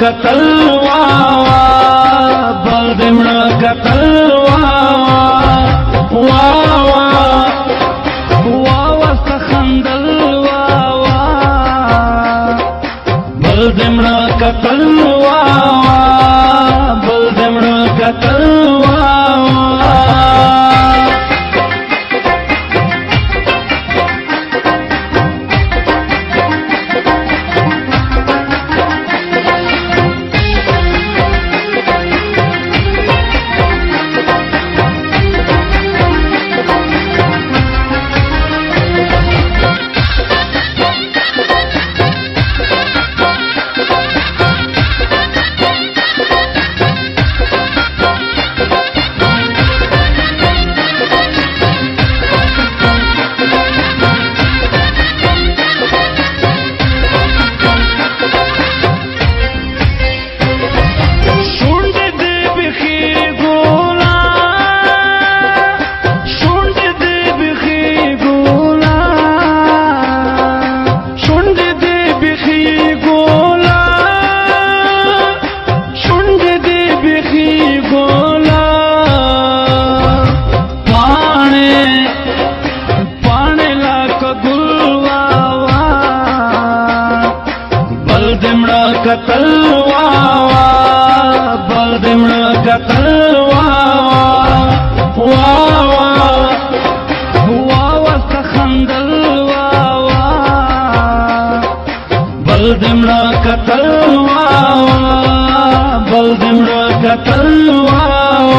قتل واوا بل دمړه قتل واوا سخندل واوا بل دمړه قتل واوا بل دمړه قتل واوا قتل واوا بل دمړه قتل واوا سخندل واوا بل دمړه قتل واوا بل دمړه قتل واوا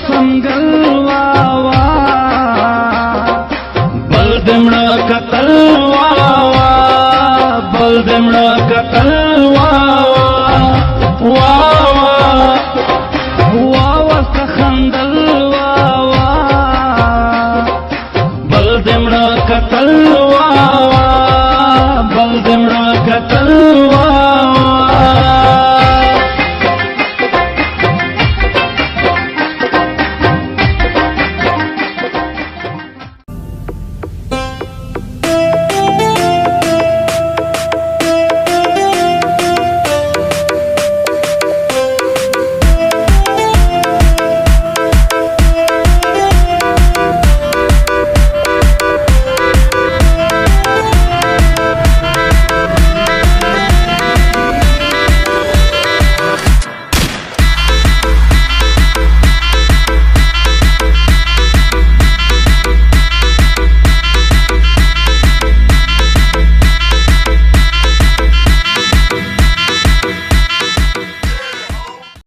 سنگل واوا بل دمړه قتل واوا بل دمړه قتل واوا سخندل واوا بل دمړه قتل